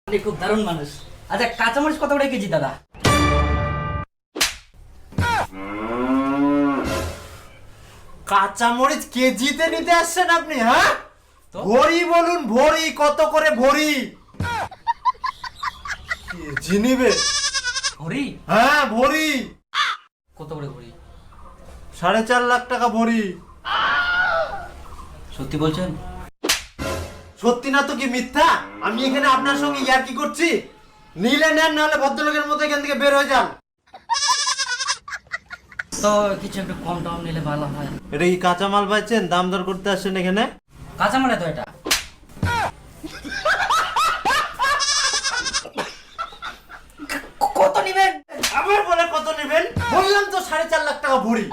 আপনি খুব দারুণ মানুষ। আচ্ছা কাঁচামরিচ কত করে কেজি দাদা? কাঁচামরিচ কেজিতে নিতে আসছেন আপনি? হ্যাঁ, ভরি বলুন, ভরি কত করে ভরি? কেজি নিবে? ভরি? হ্যাঁ ভরি। কত করে ভরি? 4.5 লাখ টাকা ভরি। সত্যি বলছেন? সত্যি না তো কি মিথ্যা? আমি এখানে আপনার সঙ্গে ইয়ার্কি করছি? নিলে নেন, নাহলে ভদ্রলোকের মতো এখান থেকে বের হয়ে যান। তো কিছু একটু কম টম নিলে ভালো হয়। এটা কি কাঁচামাল পাইছেন? দাম দর করতে আসছেন এখানে? কাঁচামালে তো এটা। কত নিবেন? আবার বলে কত নেবেন? বললাম তো 4.5 লাখ টাকা ভরি।